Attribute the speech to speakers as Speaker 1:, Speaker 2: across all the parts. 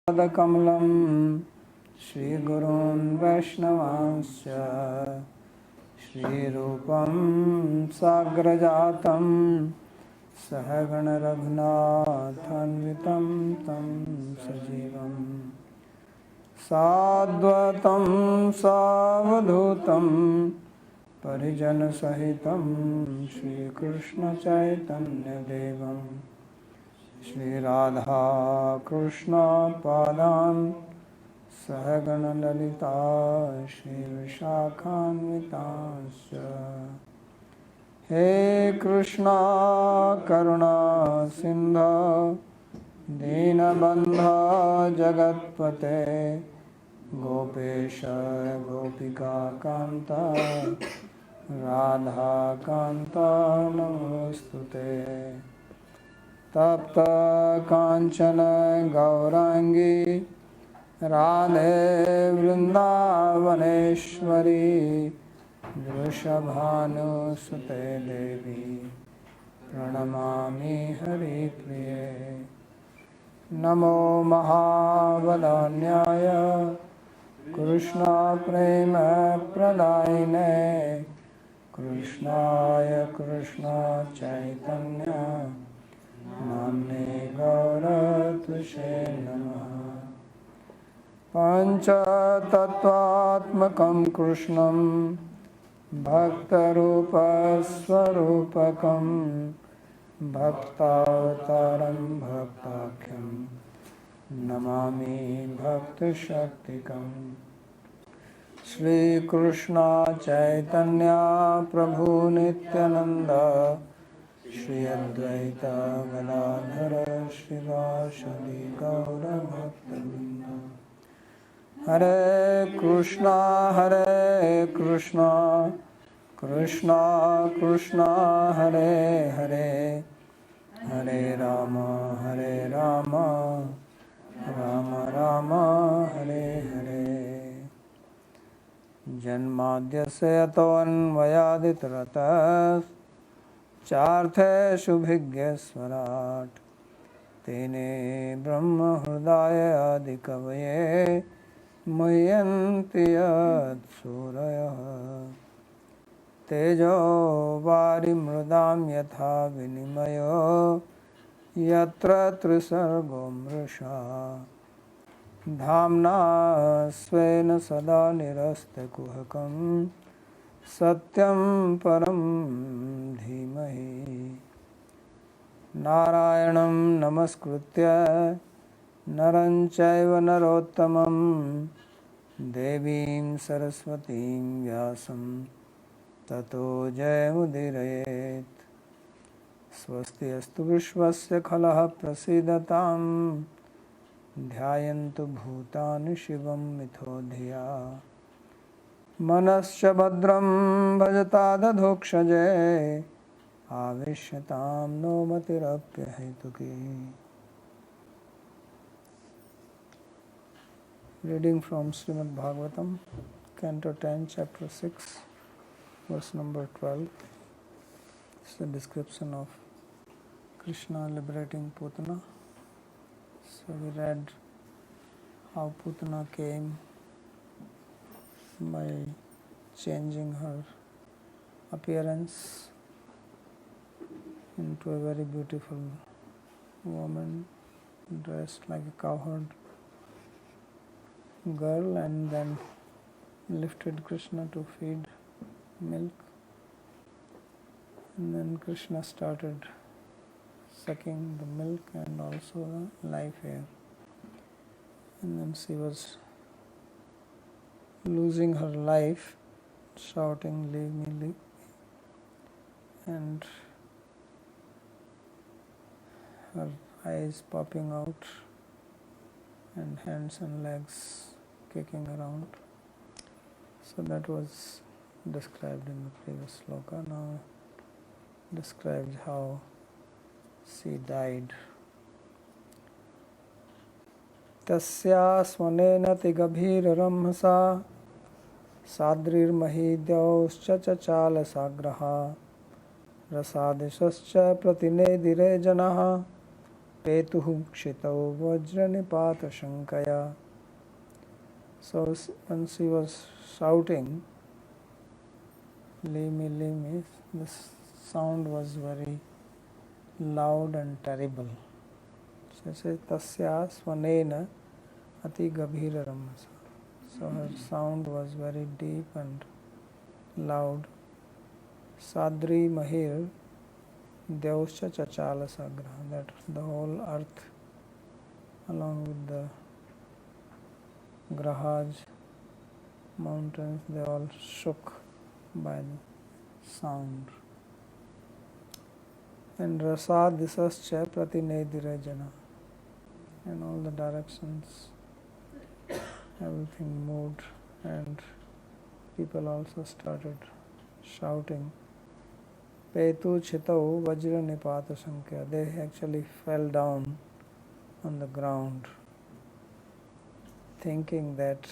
Speaker 1: कमलं श्रीगुरून् वैष्णवांश्च श्रीरूपं साग्रजातं सहगणरघुनाथान्वितं तं सजीवं साद्वैतं सावधूतं परिजनसहितं श्रीकृष्णचैतन्यदेवं श्रीराधा कृष्ण पादान् सहगणललिता श्रीविशाखान्वितांश्च हे कृष्णा करुणा सिन्धो दीनबन्धो जगत्पते गोपेश गोपिकान्त राधाकान्त नमोस्तुते तप्त कांचन गौरांगी राधे वृंदावनेश्वरी वृषभानुसुते देवी प्रणमामि हरिप्रिये नमो महावदान्याय कृष्ण प्रेम प्रदायिने कृष्णाय कृष्ण चैतन्य नाम्ने गौरतुषे नमः पञ्चतत्त्वात्मकं कृष्णं भक्तरूपस्वरूपकं भक्तावतारं भक्ताख्यं नमामि भक्तशक्तिकं श्रीकृष्ण चैतन्य प्रभु नित्यानंद श्री अद्वैत गदाधर श्रीवासदि गौरभक्तवृंद हरे कृष्णा कृष्णा कृष्णा हरे हरे हरे राम राम राम हरे हरे जन्माद्यस्य यतोऽन्वयादितरतः चार्थे भिज्ञस्वराट् तेने ब्रह्म हृदय आदिकवये मुह्यन्ति यत्सूरयः तेजो वारिमृदां यथा विनिमयो यत्र त्रिसर्गो मृषा धाम्ना स्वेन सदा निरस्तकुहकं सत्यं परं धीमहि नारायणं नमस्कृत्य नरं चैव नरोत्तमं देवीं सरस्वतीं व्यासं ततो जयमुदीरयेत् स्वस्ति अस्तु विश्वस्य खलः प्रसीदतां ध्यायन्तु भूतानि शिवं मिथो धिया मनश्च भद्रं भजतादधोक्षजे आविश्यतां no मतिरप्यहेतुकी Reading from Srimad Bhagavatam, Canto 10, Chapter 6, verse number 12. It's the description of Krishna liberating Putana. So we read how Putana came by changing her appearance into a very beautiful woman dressed like a cowherd girl, and then lifted Krishna to feed milk, and then Krishna started sucking the milk and also the live air, and then she was losing her life, shouting, "Leave me, leave me," and her eyes popping out and hands and legs kicking around. So that was described in the previous sloka. Now describes how she died. तस्या स्वनेन तिगभीररम्भसा साद्रिर्महीद्यौश्च चचालसाग्रहा रसादिशश्च प्रतिनेदिरे जनः पेतुः क्षितौ vajranipata So when she was shouting, Limi Limi, the sound was very loud and terrible. So says Tasya Swanena Ati Gabhira Ramasa. So her sound was very deep and loud. Sadri Mahir Deuscha Chachala Sagra, that the whole earth along with the Grahaj mountains, they all shook by the sound. And Rasa Disascha Pratinedhirajana, in all the directions everything moved and people also started shouting. Petu Chitau Vajra Nipata Sankya, they actually fell down on the ground thinking that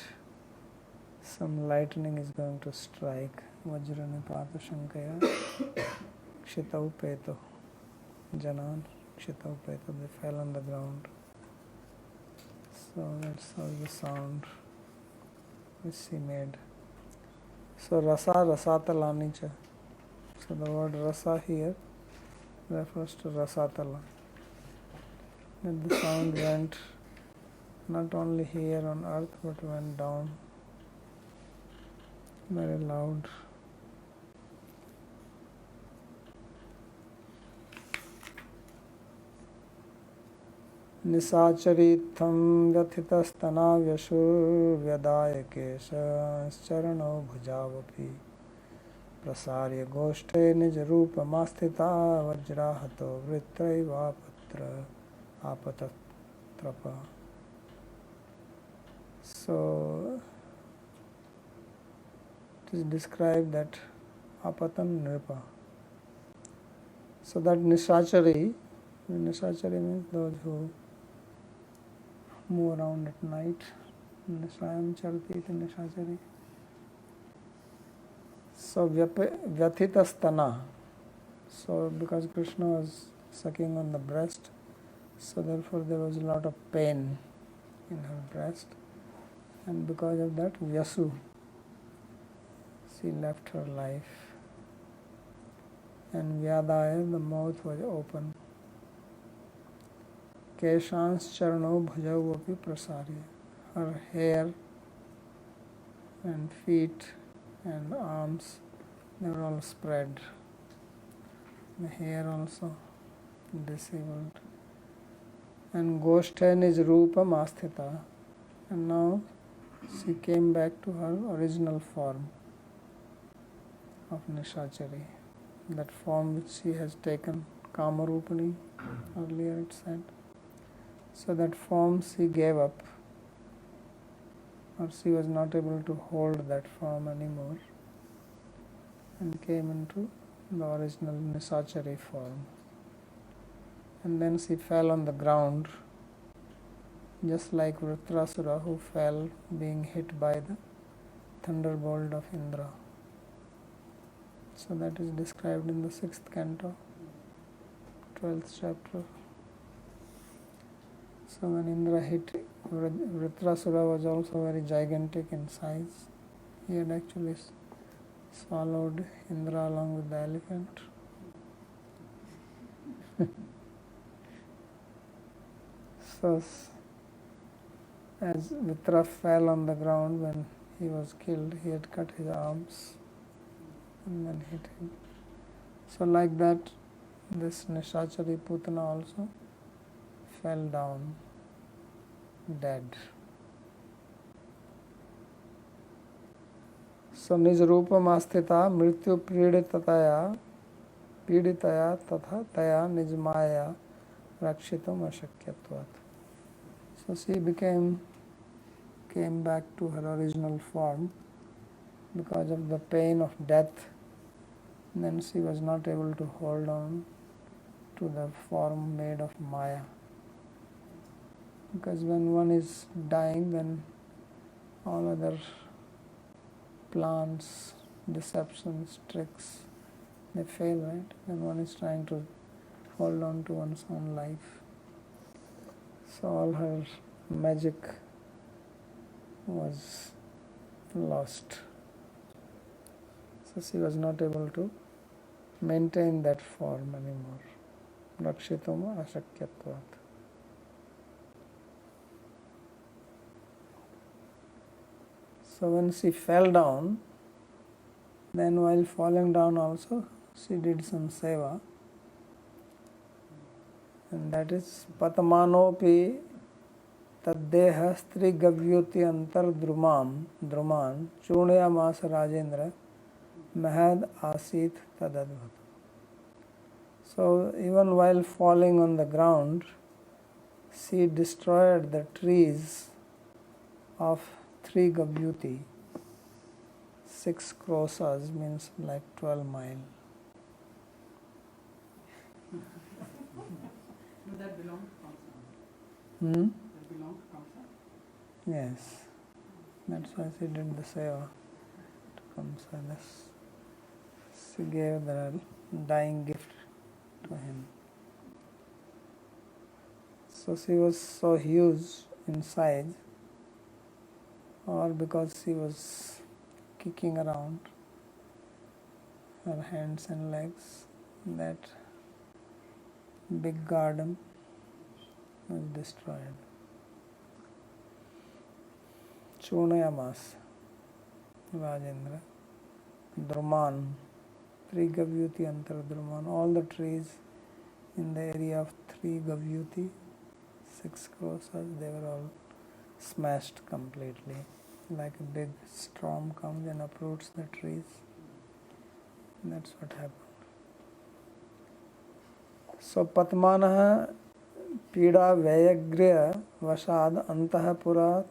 Speaker 1: some lightning is going to strike. Vajra Nipata Sankya Chitau Petu Janan Chitau Petu, they fell on the ground. So that's how the sound which she made. So Rasa Rasatala cha. So the word Rasa here refers to Rasatala. And the sound went not only here on earth but went down very loud. निशाचरीत्थं व्यथितस्तनाव्यशुर्व्यदाय केशश्चरणौ भुजावपि प्रसार्य गोष्ठे निजरूपमास्थिता वज्राहतो वृत्रैवापत्र आपतत्रप. So it is described that apatan nripa. So that Nishachari means those who move around at night. Nishayam charti iti Nishachari. So Vyathita stana. So because Krishna was sucking on the breast, so therefore there was a lot of pain in her breast, and because of that Vyasu, she left her life. And Vyadaya, the mouth was open. Keshans charno bhajau api prasarya. Her hair and feet and arms, they were all spread. The hair also disabled. And Goshthen is Rupa Masthita. And now she came back to her original form of Nishachari. That form which she has taken, Kamarupani, earlier it said. So that form she gave up, or she was not able to hold that form anymore, and came into the original Nishachari form. And then she fell on the ground, just like Vritrasura, who fell being hit by the thunderbolt of Indra. So that is described in the 6th canto, 12th chapter. So when Indra hit, Vritrasura was also very gigantic in size. He had actually swallowed Indra along with the elephant. So as Vitra fell on the ground when he was killed, he had cut his arms and then hit him. So like that, this Nishachari Putana also fell down dead. So Nijrupam Asthita Mrityu Piditaya Tatha Taya Nijmaya Rakshitam Ashakyatvat. So she came back to her original form because of the pain of death. And then she was not able to hold on to the form made of Maya. Because when one is dying, then all other plans, deceptions, tricks, they fail, right? When one is trying to hold on to one's own life. So all her magic was lost. So she was not able to maintain that form anymore. Rakshitum ashakyatvat. So when she fell down, then while falling down also she did some seva, and that is patmanopi taddeha stri gavyoti antar druman chunayamasa rajendra mahad asit tadadvat. So even while falling on the ground, she destroyed the trees of 3 Gavyuti. 6 krosas means like 12 miles.
Speaker 2: That belongs to Kamsa.
Speaker 1: Hmm?
Speaker 2: That belongs to Kamsa.
Speaker 1: Yes. That's why she did the seva to Kamsa. She gave the dying gift to him. So she was so huge in size, or because she was kicking around her hands and legs, that big garden was destroyed. Chunayamas Rajendra Druman 3 Gavyuti Antar Druman, all the trees in the area of 3 Gavyuti, 6 krosas, they were all smashed completely. Like a big storm comes and uproots the trees. That's what happened. So Patmanah Pida Vayagriya Vashad Antah Purat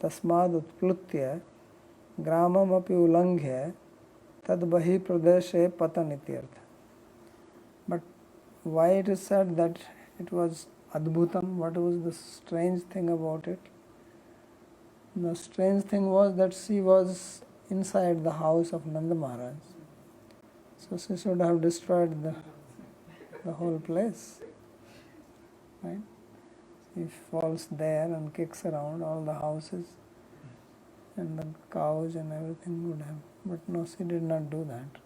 Speaker 1: Tasmad Utplutya Gramam api Ulanghya Tad Bahi Pradeshe Patanityartha. But why it is said that it was Adbhutam? What was the strange thing about it? The strange thing was that she was inside the house of Nanda Maharaj. So she should have destroyed the whole place. Right? She falls there and kicks around all the houses, and the cows and everything would have. But no, she did not do that.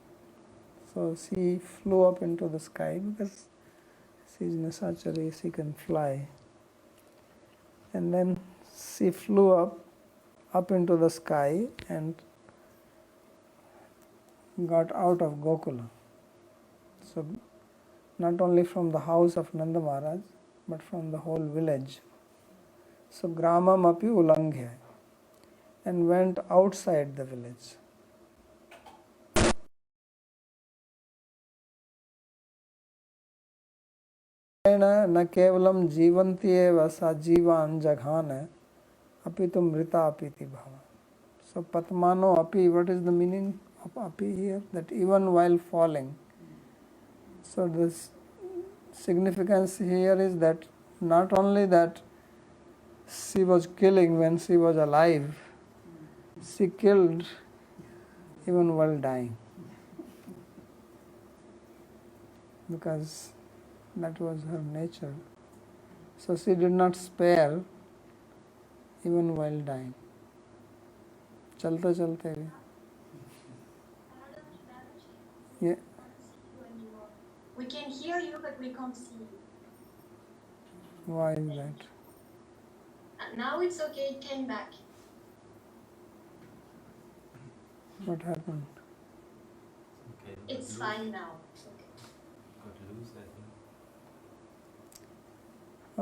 Speaker 1: So she flew up into the sky because she is Nisachari, she can fly. And then she flew up into the sky and got out of Gokula. So not only from the house of Nanda Maharaj, but from the whole village. So Gramam api Ulanghya, and went outside the village. न केवलम जीवन्ति एव सा जीवान जघान अपितु मृता अपीति bhava. So Patmano api, what is the meaning of api here? That even while falling. So this significance here is that not only that she was killing when she was alive, she killed even while dying. Because that was her nature. So she did not spare even while dying. Chalte chalte. Yeah.
Speaker 3: We can hear you, but we can't see you.
Speaker 1: Why is that?
Speaker 3: Now it's okay, it came back.
Speaker 1: What happened?
Speaker 4: Okay,
Speaker 3: It's fine now. It's okay.
Speaker 4: got loose, I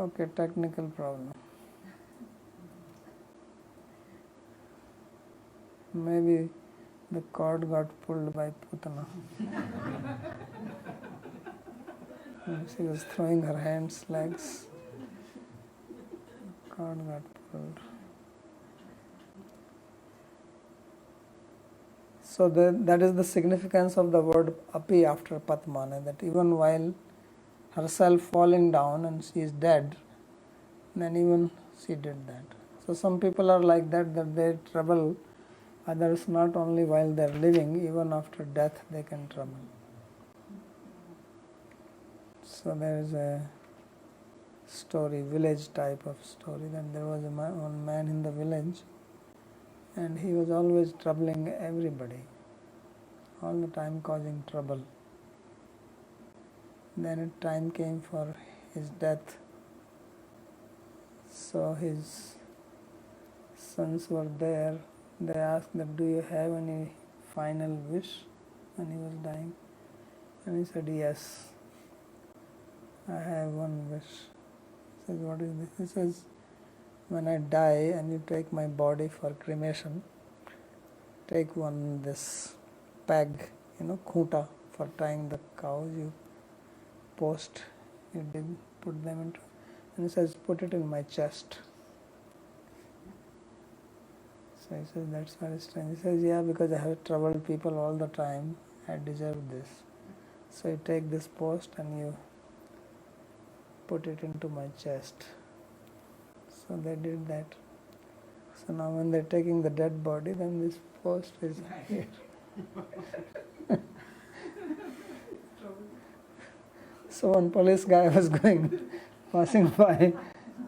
Speaker 4: think.
Speaker 1: Okay, technical problem. Maybe the cord got pulled by Putana. And she was throwing her hands, legs. Cord got pulled. So that is the significance of the word api after Patmana, that even while herself falling down and she is dead, then even she did that. So some people are like that they trouble others not only while they are living, even after death they can trouble. So there is a story, village type of story. Then there was one man in the village, and he was always troubling everybody, all the time causing trouble. Then a time came for his death, so his sons were there. They asked that, do you have any final wish when he was dying? And he said, yes, I have one wish. He says, what is this? He says, when I die and you take my body for cremation, take this peg, khuta for tying the cows, you did put them into, and he says, put it in my chest. So he says, that's very strange. He says, yeah, because I have troubled people all the time, I deserve this. So you take this post and you put it into my chest. So they did that. So now when they're taking the dead body, then this post is here. So one police guy was passing by,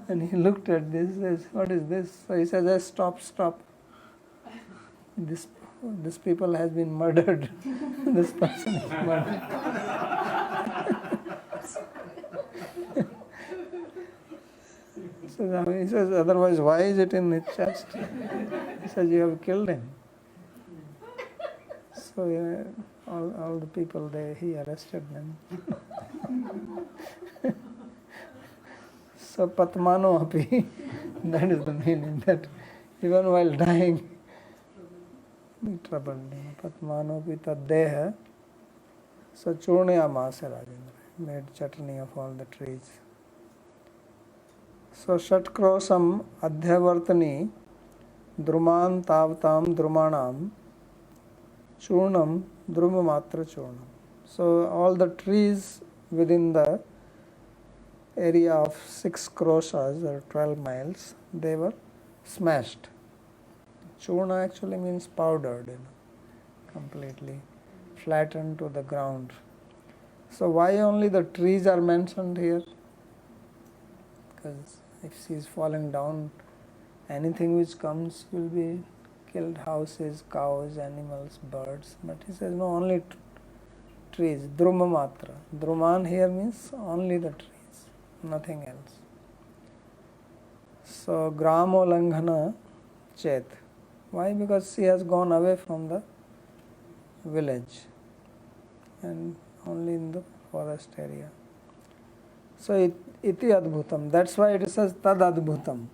Speaker 1: and he looked at this, says, what is this? So he says, hey, stop. This people has been murdered. This person is murdered. So he says, otherwise why is it in his chest? He says, you have killed him. So all the people there, he arrested them. So Patmano api, that is the meaning, that even while dying, he troubled him. Patmano api taddeha, so churnayamasa Rajendra, made chutney of all the trees. So Shatkrosam Adhyavartani Druman Tavtam Drumanam Churnam Drumamatra Churnam. So all the trees within the area of 6 kroshas or 12 miles, they were smashed. Churna actually means powdered, completely flattened to the ground. So why only the trees are mentioned here? Because if she is falling down, anything which comes will be killed, houses, cows, animals, birds. But he says, no, only trees, Drumamatra. Druman here means only the trees, nothing else. So, Gramo Langhana Chet. Why? Because she has gone away from the village and only in the forest area. So, iti adbhutam. That's why it says tad adbhutam.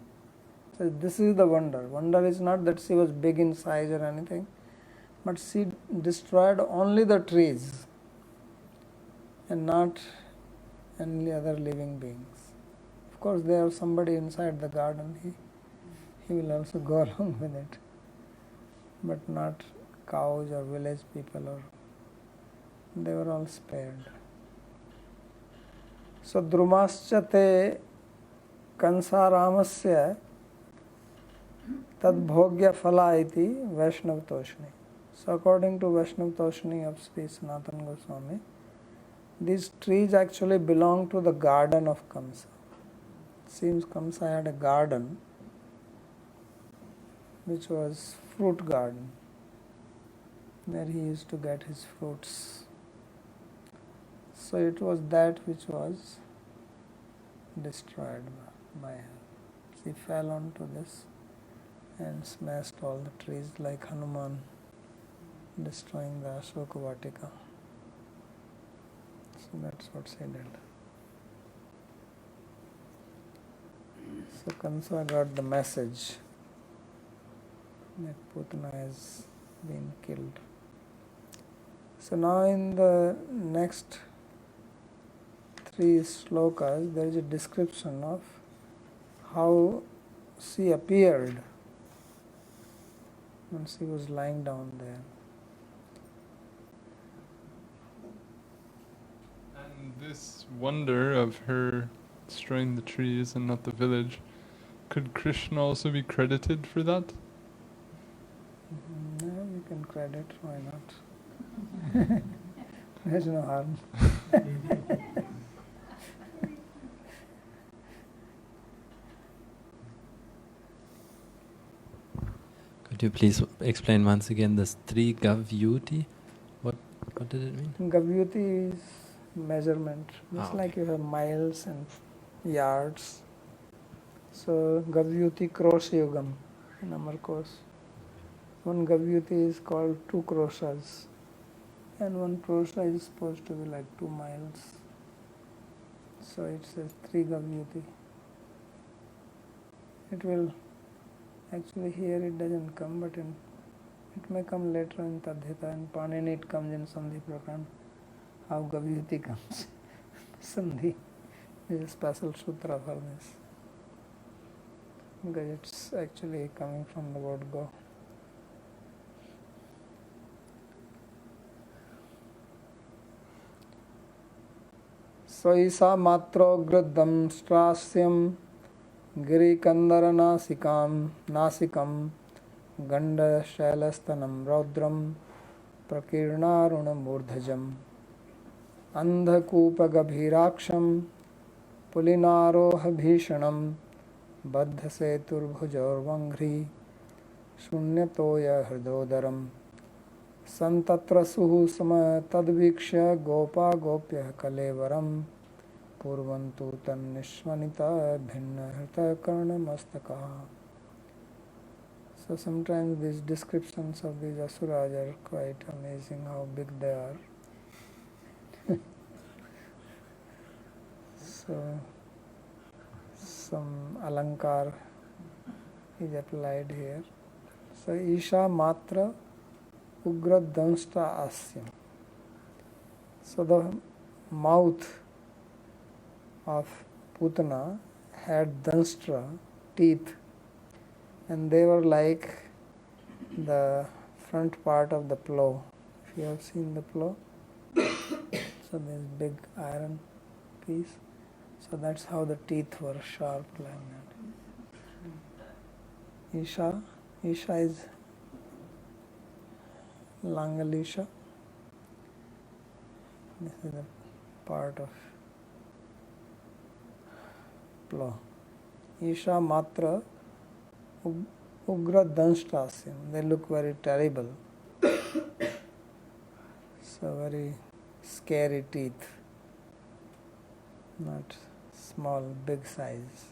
Speaker 1: So, this is the wonder. Wonder is not that she was big in size or anything, but she destroyed only the trees and not any other living beings. Of course, there is somebody inside the garden. He will also go along with it, but not cows or village people, or they were all spared. So Drumascha te Kansaramasya Tadbhogya Phala iti Vaishnav Toshni. So according to Vaishnav Toshni of Sri Sanatana Goswami, these trees actually belong to the garden of Kamsa. It seems Kamsa had a garden which was fruit garden, where he used to get his fruits. So it was that which was destroyed by her. She fell onto this and smashed all the trees like Hanuman destroying the Ashoka Vatika. So that's what she did. So Kamsa got the message that Putana has been killed. So now in the next 3 slokas, there is a description of how she appeared when she was lying down there.
Speaker 5: And this wonder of her destroying the trees and not the village, could Krishna also be credited for that?
Speaker 1: No, you can credit, why not? There's no harm.
Speaker 4: Could you please explain once again this Tri Gavyuti? What did it mean?
Speaker 1: Gavyuti is measurement, just
Speaker 4: Ah,
Speaker 1: like
Speaker 4: okay.
Speaker 1: you have miles and yards. So Gavyuti Krosh Yugam in Amarkos. One Gavyuti is called 2 kroshas, and 1 krosha is supposed to be like 2 miles. So it says 3 Gavyuti. It will actually here it doesn't come, but it may come later in Tadhita, and Panini it comes in Sandhi Prakran. How Gavyuti comes. Sandhi is a special sutra for this, because it's actually coming from the word go. Saisa matrograddam strasyam गिरिकन्दरनासिकां नासिकं गण्डशैलस्तनं रौद्रं प्रकीर्णारुणमूर्धजम् अन्धकूपगभीराक्षं पुलिनारोहभीषणं बद्धसेतुर्भुजौर्वङ्घ्रि शून्यतोयहृदोदरं सन्तत्रसुः some तद्वीक्ष्य Gopa गोप्यः कलेवरम् पूर्वन्तु तन्निश्वनिता भिन्नहृतकर्णमस्तकः. So sometimes these descriptions of these asuras are quite amazing, how big they are. So some alankar is applied here. So Isha Matra Ugra Dansta Asyam. So the mouth of Putana had danstra, teeth, and they were like the front part of the plow. If you have seen the plow, so this big iron piece, so that's how the teeth were sharp like that. Isha is Langalisha. This is the part of plow. Isha Matra Ugra Danshtasyam. They look very terrible. So very scary teeth. Not small, big size.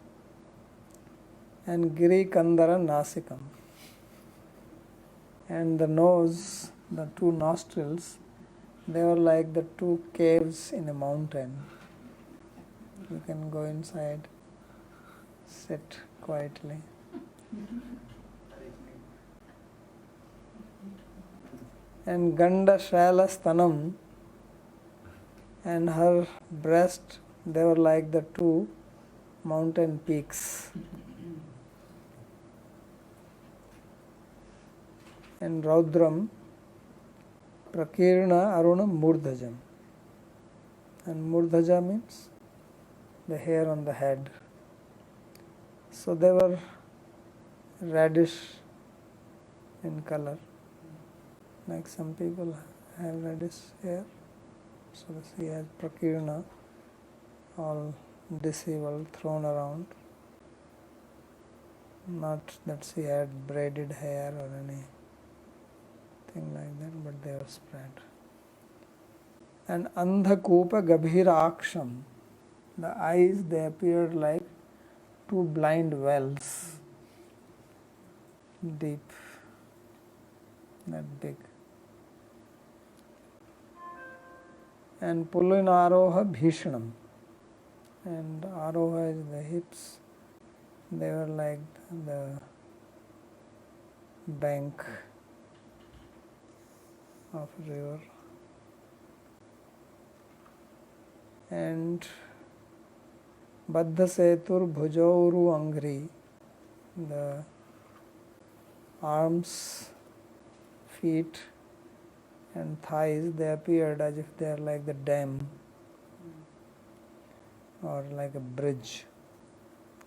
Speaker 1: And Giri Kandara Nasikam. And the nose, the 2 nostrils, they were like the 2 caves in a mountain. You can go inside, sit quietly. And Ganda Shaila Stanam, and her breast, they were like the 2 mountain peaks. And Raudram Prakirna Aruna Murdhajam. And Murdhaja means the hair on the head. So they were reddish in color, like some people have reddish hair. So she has Prakirna, all disheveled, thrown around. Not that she had braided hair or anything like that, but they were spread. And Andhakupa Gabhira Aksham, the eyes, they appeared like 2 blind wells, deep, that big. And Pulinaroha Bhishanam, and Aroha is the hips, they were like the bank of a river. And Baddha Setur Bhujauru Angri, the arms, feet and thighs, they appeared as if they are like the dam or like a bridge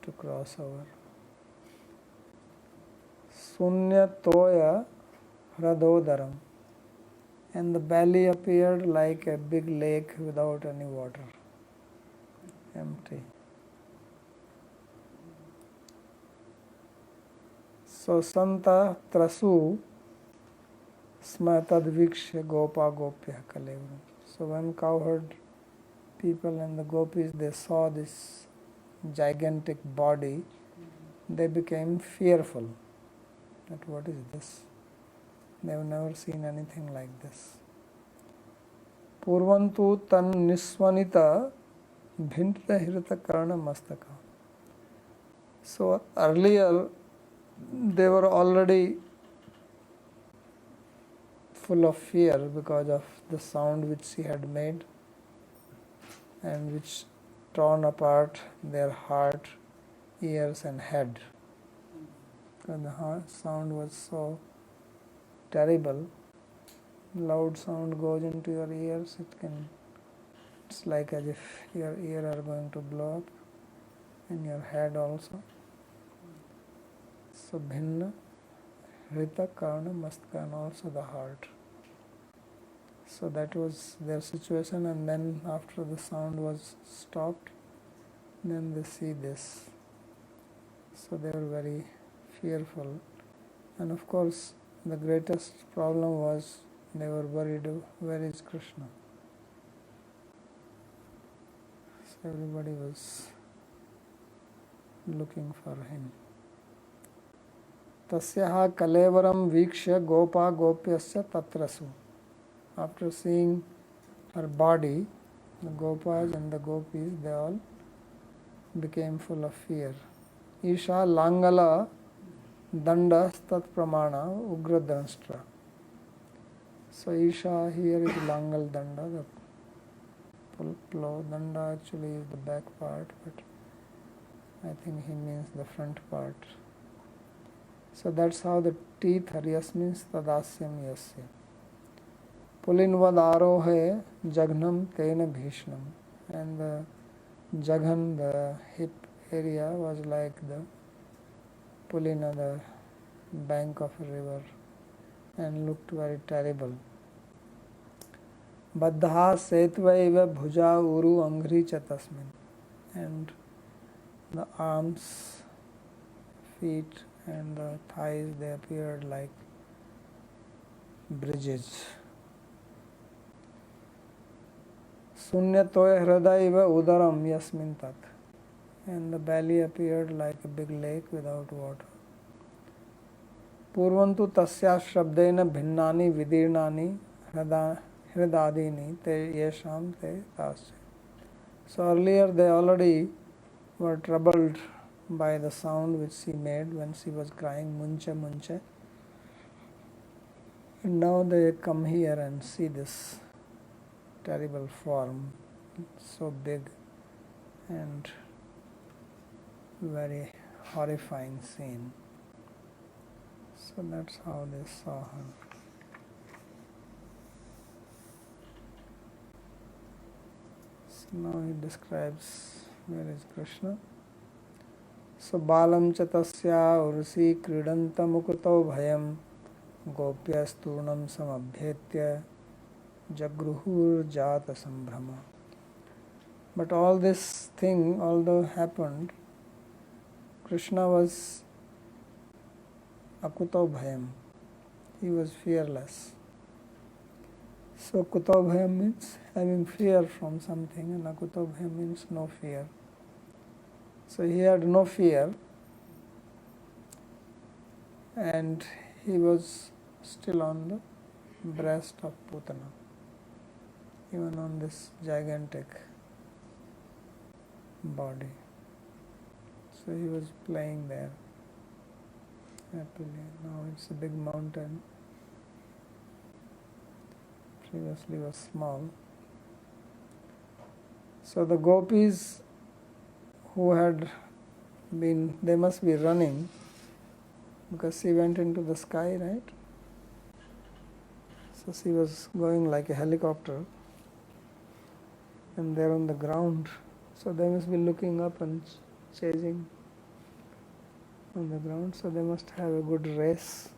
Speaker 1: to cross over. Sunya Toya Hradodaram, and the belly appeared like a big lake without any water, empty. So Santa Trasu Sma Tadvikshya Gopa Gopya Kalevram. So when cowherd people and the gopis, they saw this gigantic body, they became fearful. That what is this? They have never seen anything like this. Purvantu tan niswanita bhinta hirata karna mastaka. So earlier they were already full of fear because of the sound which she had made and which torn apart their heart, ears and head. And the sound was so terrible. Loud sound goes into your ears, it's like as if your ear are going to blow up and your head also. So bhinna, hrita, karna, mastka and also the heart. So that was their situation, and then after the sound was stopped, then they see this. So they were very fearful. And of course the greatest problem was they were worried, where is Krishna? So everybody was looking for him. Tasyaha kalevaram vikshya gopa gopyasya tatrasu. After seeing her body, the gopas and the gopis, they all became full of fear. Isha langala danda stat pramana ugra danshtra. So Isha here is langal danda, the plow. Danda actually is the back part, but I think he means the front part. So that's how the teeth are yasmin tadasyam yasya. Pulinvad arohe jagnam tena bhishnam. And the jaghan, the hip area, was like the Pulina, the bank of a river, and looked very terrible. Baddha setvaiva bhuja uru angri chatasmin. And the arms, feet and the thighs, they appeared like bridges. Sunyatoya hridaiva udaram yasmin tat. And the belly appeared like a big lake without water. Purvantu tasya shabdena bhinnani vidirnani hridadini te yesham te tasya. So earlier they already were troubled by the sound which she made when she was crying muncha muncha. And now they come here and see this terrible form, so big and very horrifying scene. So that's how they saw her. So now he describes where is Krishna. So balam chatasya ursi kridanta mukuto bhayam gopyasturnam samabhyetya jagruhur jata sambhrama. But all this thing, although happened, Krishna was akuto bhayam. He was fearless. So kuto bhayam means having fear from something, and akuto bhayam means no fear. So he had no fear, and he was still on the breast of Putana, even on this gigantic body. So he was playing there happily. Now it's a big mountain. Previously was small. So the gopis who had been, they must be running because she went into the sky, right? So she was going like a helicopter and they're on the ground. So they must be looking up and chasing on the ground. So they must have a good race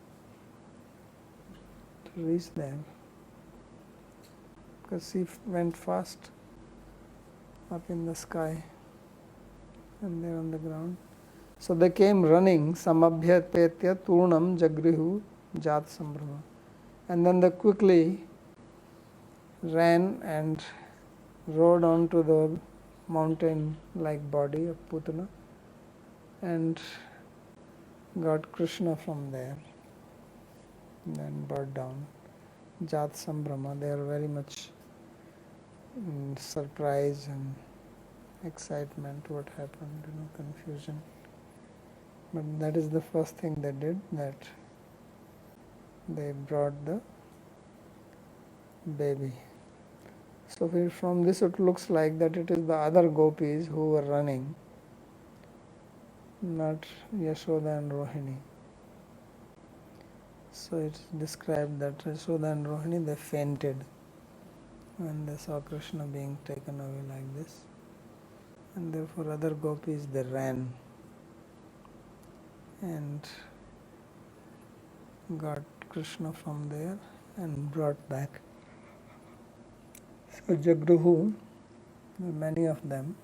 Speaker 1: to reach there, because she went fast up in the sky and they're on the ground. So they came running, samabhyapetya turnam jagrihu jat sambrama. And then they quickly ran and rode onto the mountain-like body of Putana and got Krishna from there, and then brought down Jat Sambrama. They are very much in surprise and excitement what happened, confusion. But that is the first thing they did, that they brought the baby. So from this it looks like that it is the other gopis who were running, not Yashoda and Rohini. So it's described that Yashoda and Rohini, they fainted when they saw Krishna being taken away like this, and therefore other gopis, they ran and got Krishna from there and brought back. So Jagruhu, many of them,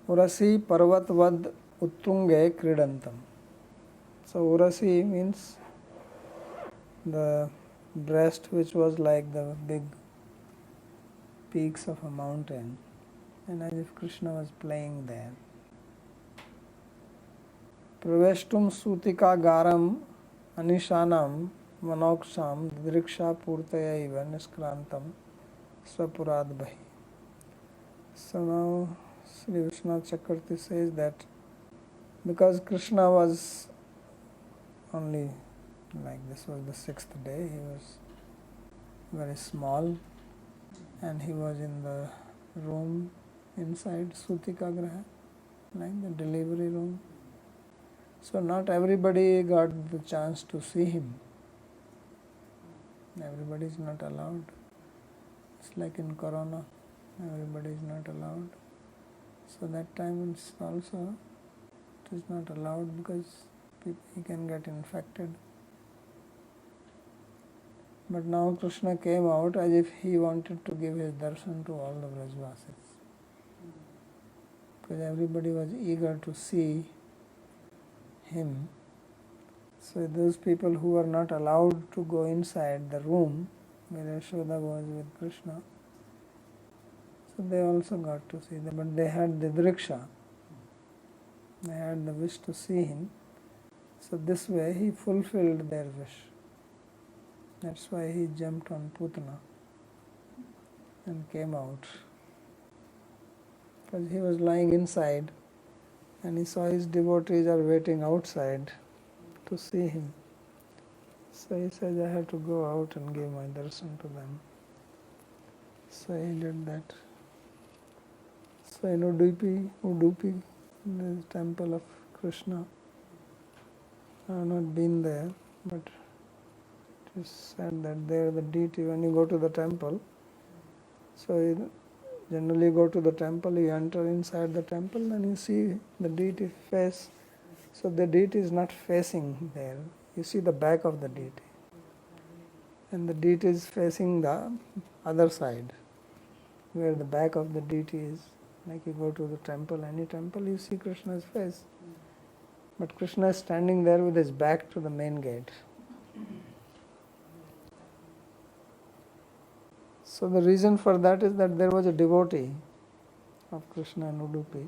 Speaker 1: Urasi Parvatvad Uttunge Kridantam. So Urasi means the breast which was like the big peaks of a mountain, and as if Krishna was playing there. Praveshtum Sutika Garam Anishanam Manoksham Driksha Purtaya Iva Niskrantam Swapuradbhahi. So now Sri Vishwanath Chakravarti says that because Krishna was only like this was the sixth day, he was very small and he was in the room inside Sutika Graha, like the delivery room. So not everybody got the chance to see him. Everybody is not allowed. It's like in Corona, everybody is not allowed. So that time it's also, it is not allowed because he can get infected. But now Krishna came out as if he wanted to give his darshan to all the Vrajvasis. Because everybody was eager to see him. So those people who were not allowed to go inside the room where Yashoda was with Krishna, so they also got to see them, but they had the driksha. They had the wish to see him. So this way he fulfilled their wish. That's why he jumped on Putana and came out. Because he was lying inside and he saw his devotees are waiting outside to see him. So he said, I have to go out and give my darshan to them. So he did that. So in Udupi, the temple of Krishna, I have not been there, but it is said that there the deity, when you go to the temple, so you generally go to the temple, you enter inside the temple and you see the deity face. So the deity is not facing there. You see the back of the deity. And the deity is facing the other side, where the back of the deity is. Like you go to the temple, any temple, you see Krishna's face. But Krishna is standing there with his back to the main gate. So the reason for that is that there was a devotee of Krishna in Udupi.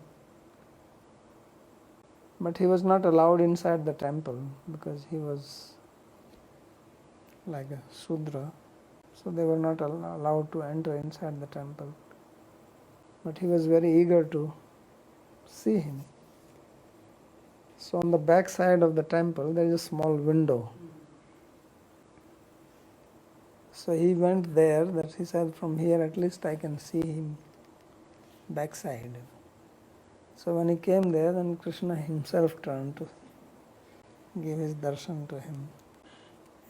Speaker 1: But he was not allowed inside the temple because he was like a Shudra. So they were not allowed to enter inside the temple. But he was very eager to see him. So on the back side of the temple there is a small window. So he went there, that he said, from here at least I can see him backside. So when he came there, then Krishna himself turned to give his darshan to him.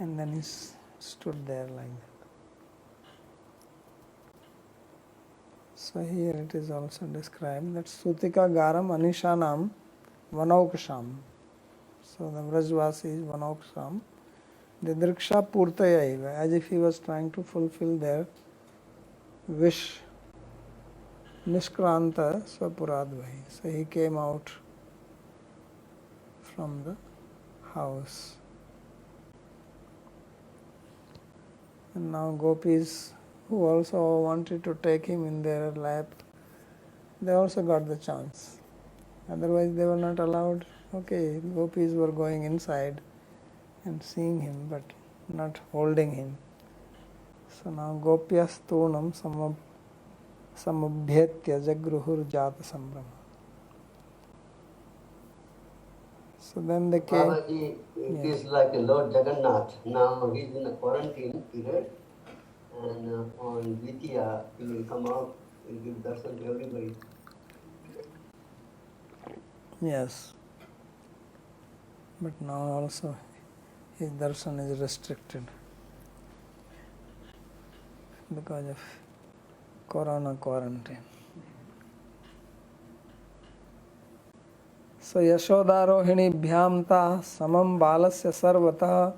Speaker 1: And then he stood there like that. So here it is also described that Sutika Garam Anishanam Vanauksham. So the Vrajvasis Vanauksham, the Driksha Purtaya, as if he was trying to fulfill their wish. Nishkranta Swapuradvahi. So he came out from the house. And now gopis who also wanted to take him in their lap, they also got the chance. Otherwise they were not allowed. Okay, gopis were going inside and seeing him but not holding him. So now gopyas turnam samabhyetya jagruhur jata sambrama. So then they came.
Speaker 6: Babaji, it is like Lord Jagannath. Now he is in a quarantine period, and on Dvitiya he will come out and give darshan to everybody.
Speaker 1: Yes. But now also his darshan is restricted because of corona quarantine. So Yashodarohinibhyam ta samam balasya sarvatah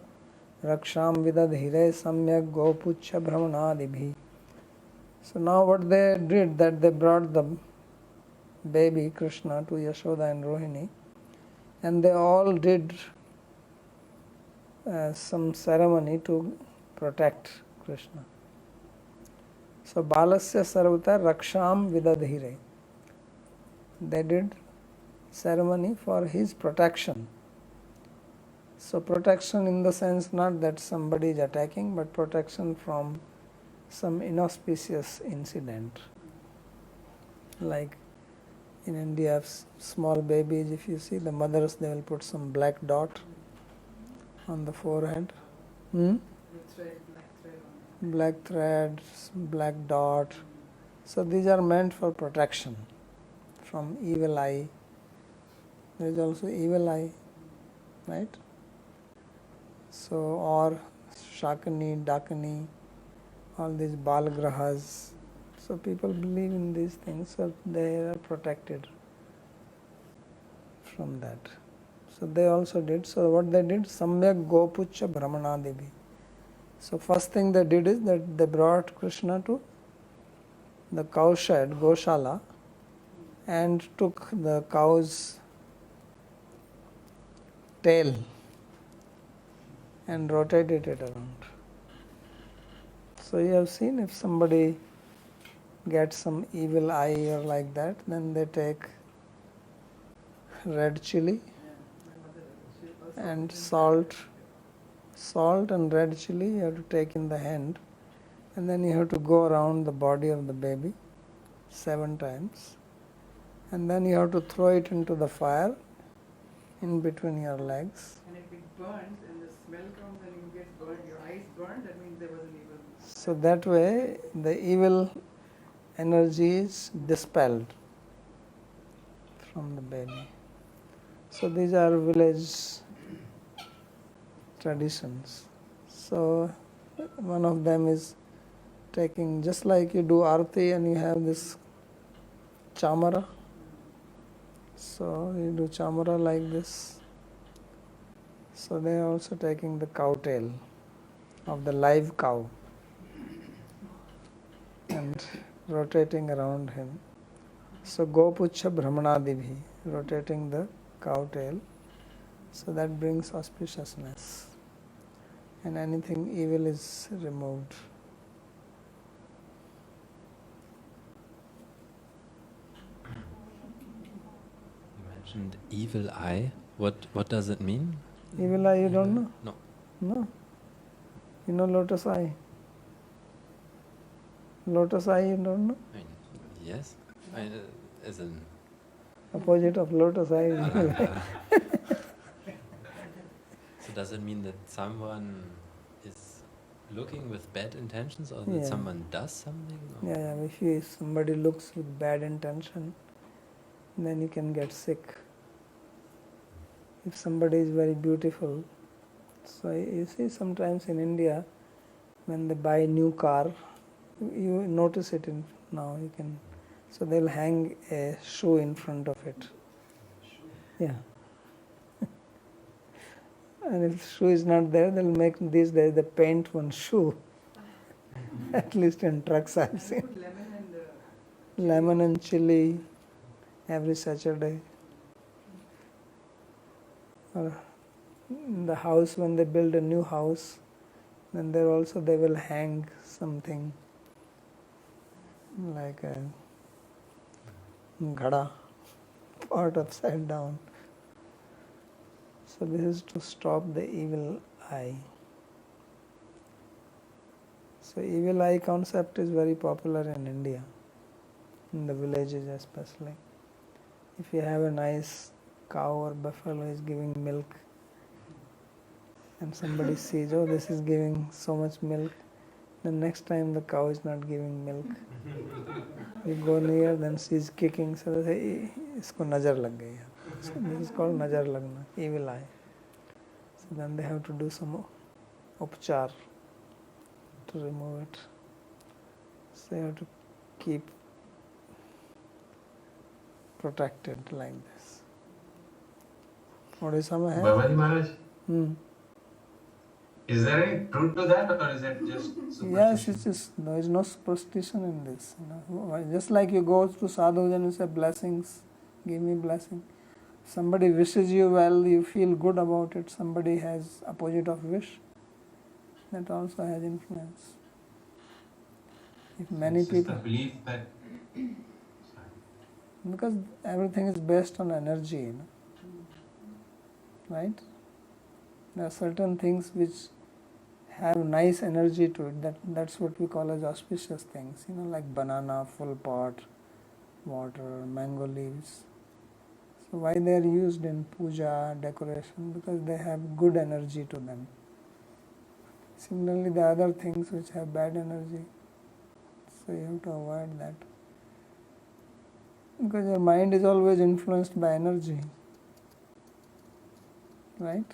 Speaker 1: raksham vidadhire samyak gopuchya brahmanadibhi. So now what they did, that they brought the baby Krishna to Yashoda and Rohini, and they all did some ceremony to protect Krishna. So balasya sarvata raksham vidadhire. They did ceremony for his protection. So protection in the sense not that somebody is attacking, but protection from some inauspicious incident. Like in India, small babies, if you see the mothers, they will put some black dot on the forehead.
Speaker 2: The thread, black thread on it.
Speaker 1: Black thread, black dot. So these are meant for protection from evil eye. There is also evil eye, right? So, or Shakani, Dakani, all these Balgrahas. So people believe in these things, so they are protected from that. So they also did. So what they did, Samyak Gopucha Brahmanadevi. So first thing they did is that they brought Krishna to the cow shed, Goshala, and took the cow's tail and rotated it around. So you have seen if somebody gets some evil eye or like that, then they take red chili and salt and red chili you have to take in the hand, and then you have to go around the body of the baby 7 times, and then you have to throw it into the fire in between your legs.
Speaker 2: And if it burns and the smell comes and you get burned, your eyes burned, that means there was an evil.
Speaker 1: So that way the evil energy is dispelled from the baby. So these are village traditions. So one of them is taking, just like you do arti and you have this chamara. So you do chamara like this. So they are also taking the cow tail of the live cow and rotating around him. So Gopucha Brahmanadibhi, rotating the cow tail. So that brings auspiciousness and anything evil is removed.
Speaker 4: You mentioned evil eye. What does it mean?
Speaker 1: Evil eye, you don't know?
Speaker 4: No.
Speaker 1: No. You know lotus eye? Lotus eye, you don't know?
Speaker 4: I mean, yes. As in.
Speaker 1: Opposite of lotus eye is evil eye.
Speaker 4: So does it mean that someone is looking with bad intentions, or that
Speaker 1: Yeah.
Speaker 4: someone does something? Or?
Speaker 1: Yeah, if somebody looks with bad intention, then you can get sick. If somebody is very beautiful, so you see sometimes in India, when they buy a new car, you notice it now. You can, so they'll hang a shoe in front of it. Yeah. And if shoe is not there, they'll make these days they paint one shoe. At least in trucks I've
Speaker 2: And
Speaker 1: seen.
Speaker 2: put
Speaker 1: Lemon and chili every Saturday. Or in the house, when they build a new house, then there also they will hang something like a ghada pot upside down. So this is to stop the evil eye. So evil eye concept is very popular in India, in the villages especially. If you have a nice cow or buffalo is giving milk, and somebody sees, oh, this is giving so much milk, then next time the cow is not giving milk. You go near, then she's kicking, so they say, isko nazar lag gayi. So this is called nazar lagna, evil eye. So then they have to do some upchar to remove it. So you have to keep protected like this. What is some
Speaker 7: Bhavani Maharaj,
Speaker 1: Is
Speaker 7: is there any truth to that, or is it just superstition?
Speaker 1: Yes, it's just, there is no superstition in this. Just like you go to sadhus and you say blessings, give me blessing. Somebody wishes you well, you feel good about it. Somebody has opposite of wish, that also has influence. If many
Speaker 7: It's just
Speaker 1: people,
Speaker 7: the belief that.
Speaker 1: because everything is based on energy, right? There are certain things which have nice energy to it. That's what we call as auspicious things. Like banana, full pot, water, mango leaves. So why they are used in puja, decoration? Because they have good energy to them. Similarly, the other things which have bad energy, so you have to avoid that. Because your mind is always influenced by energy, right?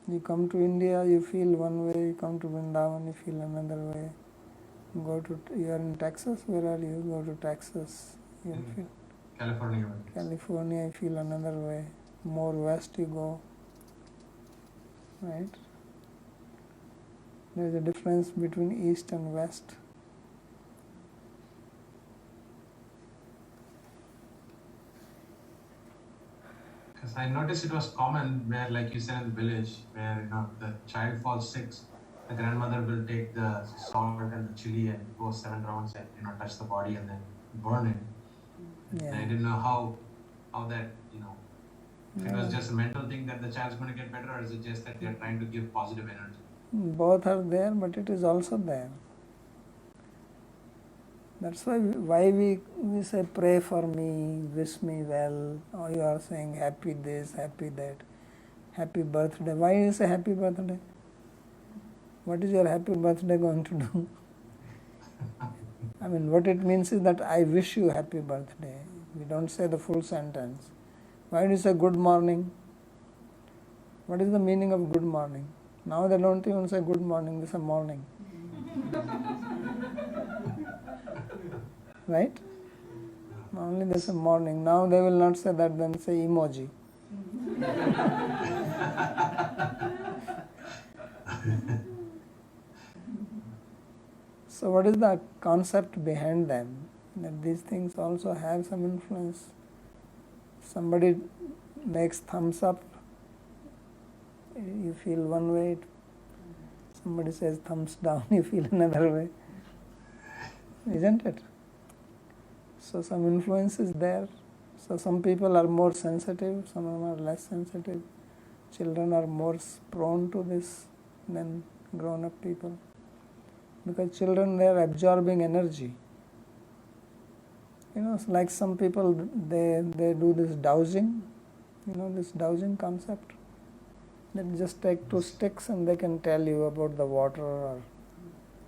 Speaker 1: You come to India, you feel one way. You come to Vrindavan, you feel another way. You are in Texas. Where are you? Go to Texas, you feel
Speaker 7: California.
Speaker 1: California, you feel another way. More west you go, right? There is a difference between east and west.
Speaker 7: Because I noticed it was common where, like you said, in the village, where the child falls sick, the grandmother will take the salt and the chili and go 7 rounds and touch the body and then burn it. And I didn't know how that if it was just a mental thing that the child's going to get better, or is it just that they're trying to give positive energy?
Speaker 1: Both are there, but it is also there. That's why we say pray for me, wish me well, or you are saying happy this, happy that, happy birthday. Why you say happy birthday? What is your happy birthday going to do? I mean, what it means is that I wish you happy birthday. We don't say the full sentence. Why do you say good morning? What is the meaning of good morning? Now they don't even say good morning, they say morning. Right? Only they say morning. Now they will not say that, then say emoji. So what is the concept behind them? That these things also have some influence. Somebody makes thumbs up, you feel one way. Somebody says thumbs down, you feel another way. Isn't it? So some influence is there. So some people are more sensitive, some of them are less sensitive. Children are more prone to this than grown-up people. Because children, they are absorbing energy. Like some people, they do this dowsing, this dowsing concept. They just take 2 sticks and they can tell you about the water or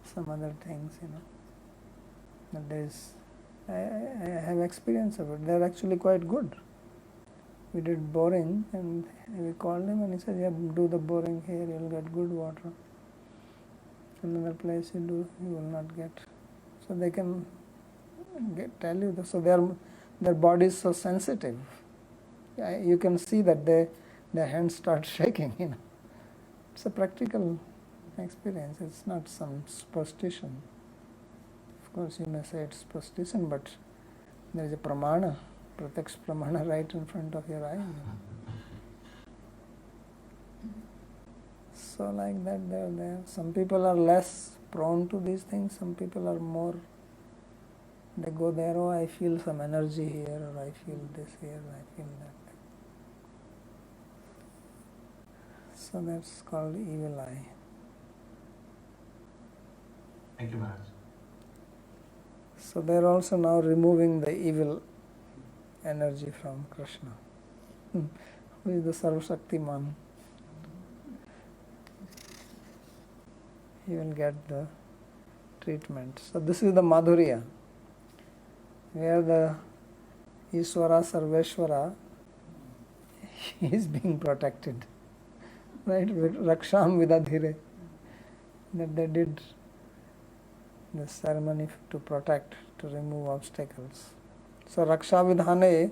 Speaker 1: some other things, That I have experience of it. They're actually quite good. We did boring and we called him and he said, yeah, do the boring here, you'll get good water. Another place you will not get. So they can tell you this. So their body is so sensitive. You can see that their hands start shaking, It's a practical experience. It's not some superstition. Of course, you may say it's superstition, but there is a pramana Pratyaksh Pramana right in front of your eye. So like that they're there. Some people are less prone to these things, some people are more, they go there, oh I feel some energy here, or I feel this here, I feel that. So that's called evil eye.
Speaker 7: Thank you, Maharaj.
Speaker 1: So they're also now removing the evil energy from Krishna, who is the Sarvashaktiman. He will get the treatment. So this is the Madhurya, where the Ishvara Sarveshwara is being protected. Right? Raksham Vidadhire. That they did the ceremony to protect, to remove obstacles. So Raksha Vidhane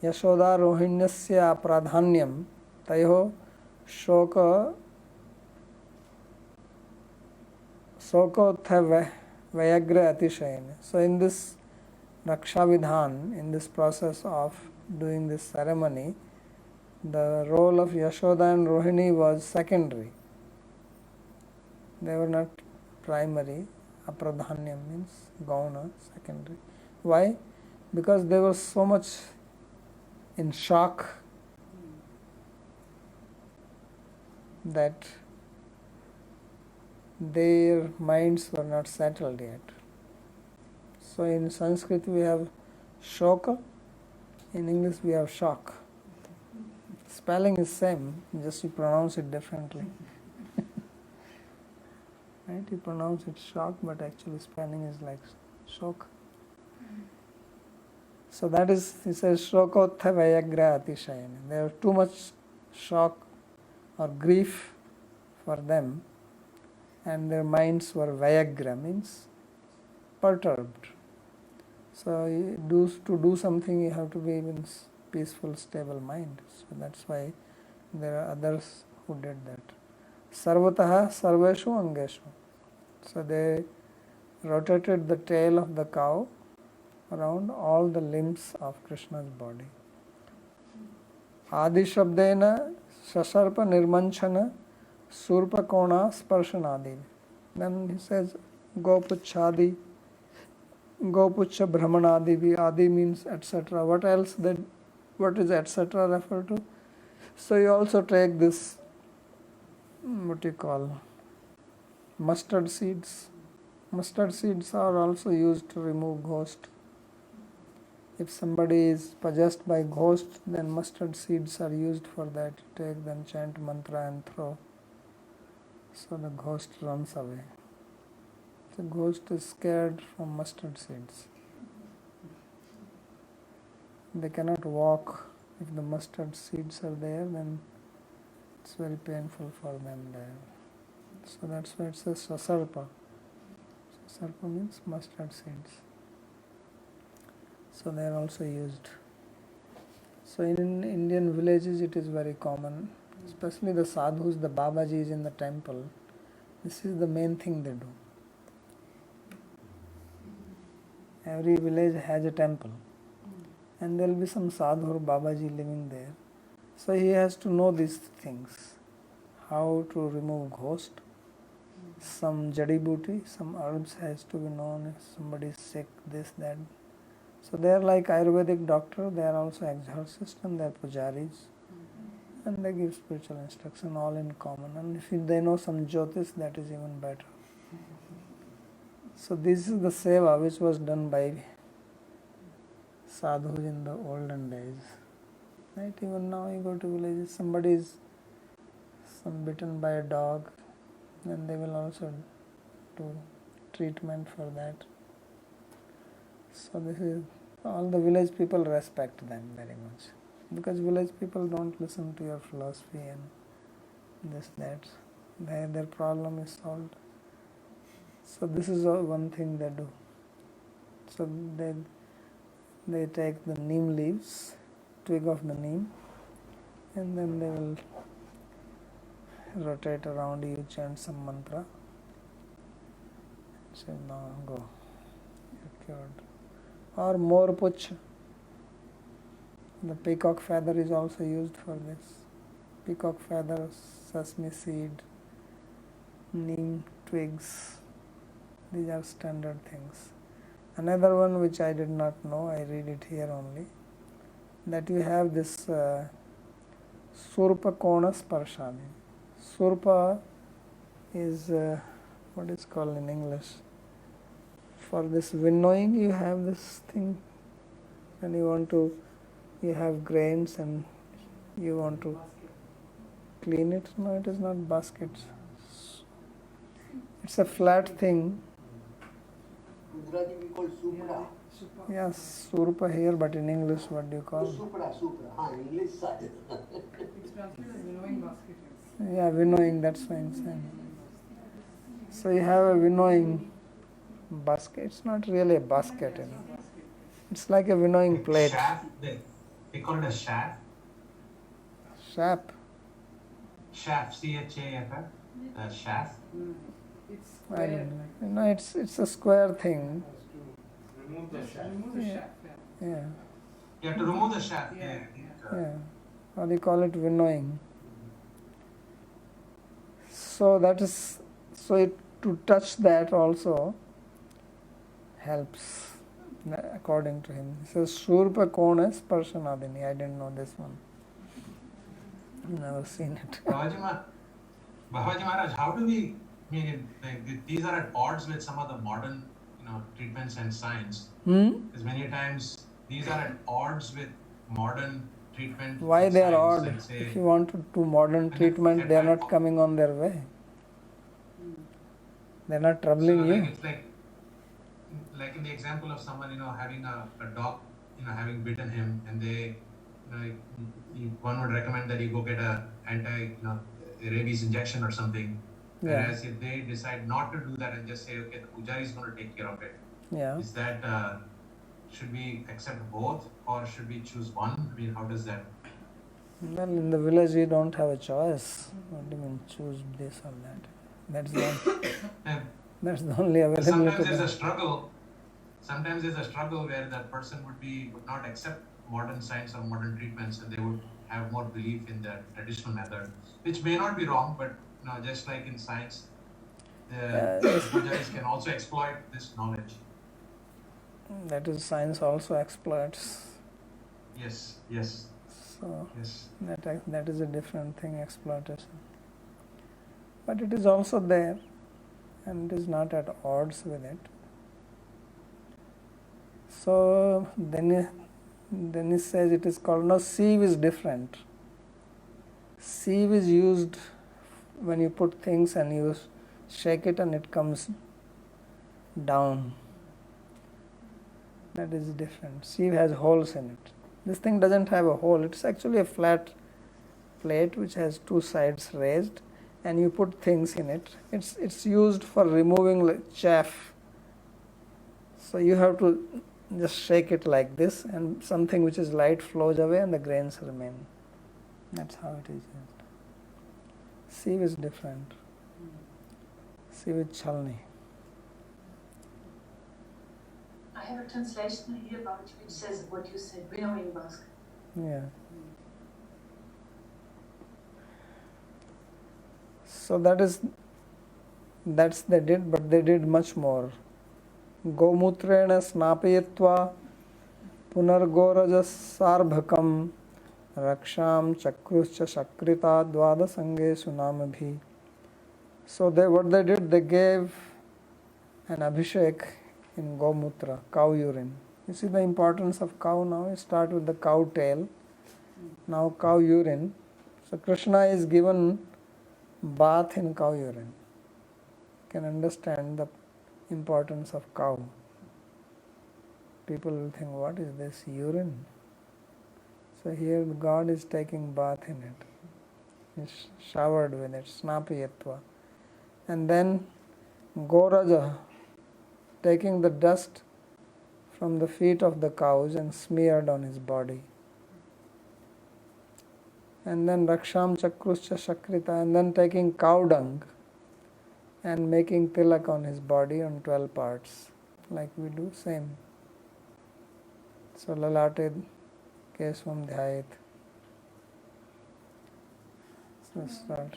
Speaker 1: Yashoda Rohinyasya Pradhanyam Tayo Shoka Sokotha Vayagra Atishayana. So in this Raksha Vidhan, in this process of doing this ceremony, the role of Yashoda and Rohini was secondary. They were not primary. Apradhanyam means gauna, secondary. Why? Because they were so much in shock that their minds were not settled yet. So in Sanskrit we have shoka, in English we have shock. Spelling is same, just you pronounce it differently. Right? You pronounce it shock, but actually spelling is like shock. So that is, he says, shokotha vayagra atishayana. There was too much shock or grief for them, and their minds were vayagra, means perturbed. So to do something you have to be in peaceful, stable mind. So that's why there are others who did that. Sarvataha sarveshu angeshu. So they rotated the tail of the cow around all the limbs of Krishna's body. Adi shabdena sasarpa nirmanchana surpa kona sparshanadi. Then he says gopuchadi, gopucha brahmanadi. Adi means etc. What else? What is etc. refer to? So you also take this, what you call, mustard seeds. Mustard seeds are also used to remove ghost. If somebody is possessed by ghost, then mustard seeds are used for that. You take them, chant mantra and throw. So the ghost runs away. The ghost is scared from mustard seeds. They cannot walk. If the mustard seeds are there, then it's very painful for them there. So that's why it says sasarpa. Sasarpa means mustard seeds. So they are also used. So in Indian villages it is very common, especially the sadhus, the Babajis in the temple. This is the main thing they do. Every village has a temple, and there will be some sadhu or Babaji living there. So he has to know these things, how to remove ghost, some jadi booty, some herbs has to be known if somebody is sick, this, that. So they are like Ayurvedic doctor, they are also exorcists and they are pujaris, and they give spiritual instruction all in common. And if they know some jyotish, that is even better. So this is the seva which was done by sadhus in the olden days. Right? Even now you go to villages, somebody is bitten by a dog, then they will also do treatment for that. So this is, all the village people respect them very much, because village people don't listen to your philosophy and this, that. Their problem is solved. So this is one thing they do. So they take the neem leaves, twig of the neem, and then they will rotate around you, chant some mantra. Say, now go, you're cured. Or more puch. The peacock feather is also used for this. Peacock feather, sesame seed, neem twigs, these are standard things. Another one which I did not know, I read it here only, that you have this Surpa Kona Sparshani. Surpa is what is called in English. For this winnowing, you have this thing, and you have grains and you want to clean it. No, it is not baskets. It's a flat thing.
Speaker 6: Gujarati we call supra.
Speaker 1: Yes, Surpa here, but in English, what do you call it?
Speaker 6: Supra. English side.
Speaker 2: It's translated as winnowing basket.
Speaker 1: Yeah, winnowing, that's why I'm saying. So you have a winnowing basket. It's not really a basket, you know. It's like a winnowing plate.
Speaker 7: Shaft, they call it a shaft.
Speaker 1: Shap.
Speaker 7: Shaft, C-H-A-F-F. Shaft.
Speaker 2: It's
Speaker 1: I
Speaker 2: square.
Speaker 1: don't know. No, it's a square thing.
Speaker 2: Remove the shaft.
Speaker 1: Yeah,
Speaker 7: You have to remove the shaft.
Speaker 2: Yeah,
Speaker 1: yeah. Or they call it winnowing. So that is, to touch that also helps, according to him. He says Surpa Kona Sparshanadini. I didn't know this one. Never seen it.
Speaker 7: Babaji Maharaj, how do we, these are at odds with some of the modern, treatments and science. Because many times these are at odds with modern treatment.
Speaker 1: Why
Speaker 7: and
Speaker 1: they are
Speaker 7: science,
Speaker 1: odd?
Speaker 7: like say,
Speaker 1: If you want to do modern treatment, they are not coming on their way. They are not troubling you.
Speaker 7: It's like in the example of someone, having a dog, having bitten him, and they, one would recommend that he go get a rabies injection or something.
Speaker 1: Yeah.
Speaker 7: Whereas if they decide not to do that and just say, okay, the pujari is going to take care of it.
Speaker 1: Yeah.
Speaker 7: Is that, should we accept both or should we choose one? I mean, how does that?
Speaker 1: Well, in the village you don't have a choice. What do you mean choose this or that? That's the only availability.
Speaker 7: Sometimes there's a struggle. Sometimes there's a struggle where that person would not accept modern science or modern treatments, and they would have more belief in the traditional method, which may not be wrong, but just like in science, the pujaris can also exploit this knowledge.
Speaker 1: That is, science also exploits.
Speaker 7: Yes.
Speaker 1: So
Speaker 7: Yes.
Speaker 1: that is a different thing, exploitation. But it is also there, and it is not at odds with it. So then he says it is called, now sieve is different. Sieve is used when you put things and you shake it and it comes down. That is different. Sieve has holes in it. This thing doesn't have a hole. It's actually a flat plate which has two sides raised, and you put things in it. It's used for removing chaff. So you have to just shake it like this, and something which is light flows away and the grains remain. That's how it is used. Sieve is different. Sieve is chalni.
Speaker 3: I have a translation here about which says what you said, winnowing basket.
Speaker 1: Yeah. So that's they did, but they did much more. Gomutrena snapayatva punargorajas sarbhakam raksham chakruscha shakrita dvada sangesu namabhi. So what they did, they gave an abhishek in Gomutra, cow urine. You see the importance of cow now? You start with the cow tail, now cow urine. So Krishna is given bath in cow urine. You can understand the importance of cow. People will think, what is this urine? So here God is taking bath in it. He's showered with it, snapayatva. And then Goraja, taking the dust from the feet of the cows and smeared on his body. And then Raksham Chakruscha Shakrita, and then taking cow dung and making tilak on his body on 12 parts, like we do, same. So Lalate Kesvam Dhyayet. So start.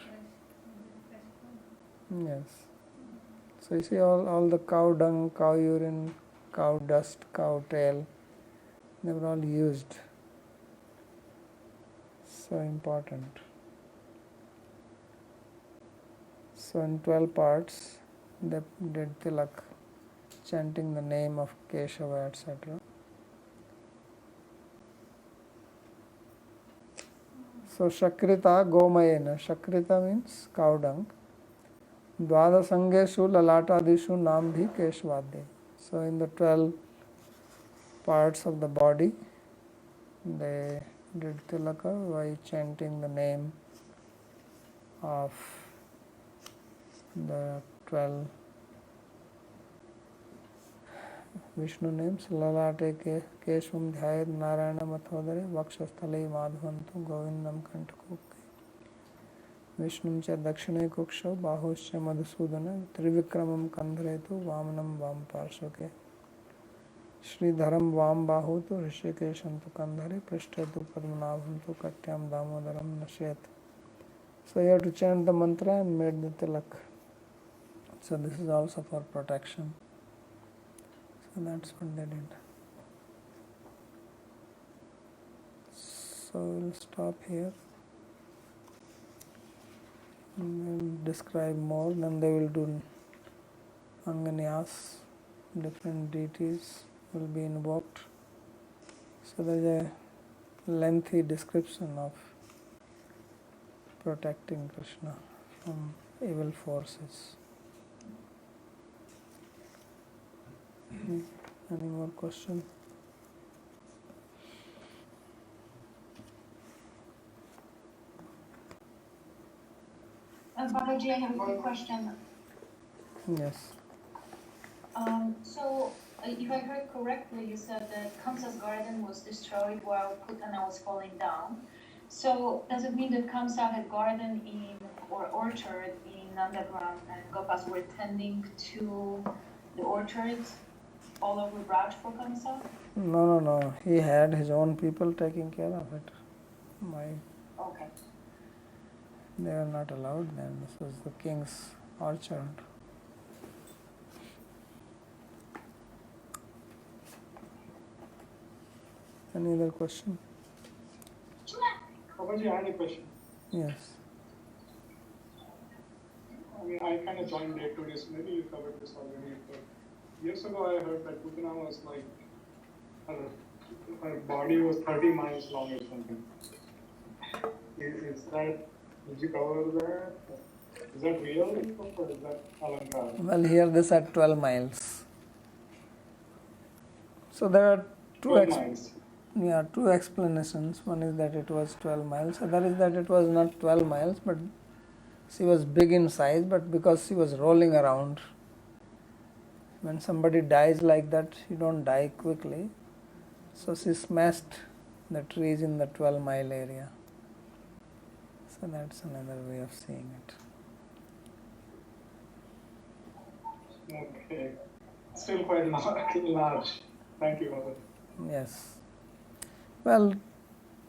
Speaker 1: Yes. So you see all the cow dung, cow urine, cow dust, cow tail, they were all used. So important. So in 12 parts they did tilak, chanting the name of Keshava, etc. So Shakrita Gomayena. Shakrita means cow dung. Dvadasangeshu lalatadishu nam bhi keshvadde. So in the 12 parts of the body, they did tilaka by chanting the name of the 12 Vishnu names. Lalate Keshvam Dhyayat Narayana Mathodare Vakshasthale Madhavantu Govindam Kantakukke Vishnum cha Dakshine Kuksha Bahuscha Madhusudana Trivikramam Kandharetu Vamanam Vam Parshake Sridharam Vam Bahutu Rishikeshantu Kandhare Prishthetu Padmanabhantu Katyam Damodaram Nashyat. So you have to chant the mantra and made the tilak. So this is also for protection. So that's what they did. So we'll stop here and then describe more. Then they will do Anganyas, different deities will be invoked. So there is a lengthy description of protecting Krishna from evil forces. Any more question?
Speaker 8: Babaji, I have a quick question.
Speaker 1: Yes.
Speaker 8: If I heard correctly, you said that Kamsa's garden was destroyed while Putana was falling down. So does it mean that Kamsa had garden or orchard in Nandagram and Gopas were tending to the orchards all over Braj for Kamsa?
Speaker 1: No. He had his own people taking care of it.
Speaker 8: Okay.
Speaker 1: They were not allowed then. This was the king's orchard. Any other question?
Speaker 9: Babaji, I had a question.
Speaker 1: Yes.
Speaker 9: I mean, I kind of joined late to this. Maybe you covered this already. But years ago, I heard that Putana was like, her body was 30 miles long or something. Is that, did you cover that? Is that real or is that Alankara?
Speaker 1: Well, here they said 12 miles. So there are two explanations. One is that it was 12 miles. Other is that it was not 12 miles, but she was big in size, but because she was rolling around. When somebody dies like that, you don't die quickly. So she smashed the trees in the 12-mile area. So that's another way of seeing it.
Speaker 9: Okay. Still quite large. Thank you, Mother.
Speaker 1: Yes. Well,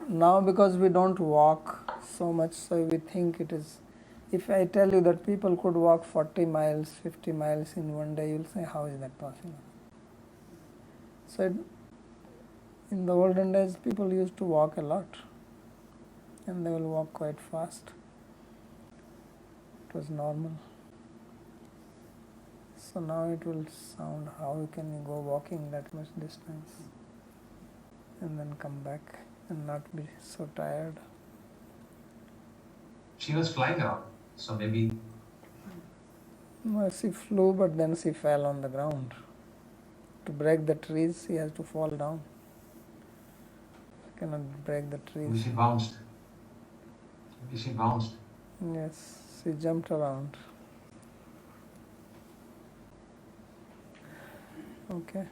Speaker 1: now because we don't walk so much, so we think it is. If I tell you that people could walk 40 miles, 50 miles in one day, you'll say, how is that possible? So in the olden days, people used to walk a lot. And they will walk quite fast. It was normal. So now it will sound, how can you go walking that much distance and then come back and not be so tired?
Speaker 7: She was flying around, so maybe.
Speaker 1: No, she flew, but then she fell on the ground. To break the trees, she has to fall down. She cannot break the trees.
Speaker 7: Maybe she bounced. Maybe she bounced.
Speaker 1: Yes, she jumped around. Okay.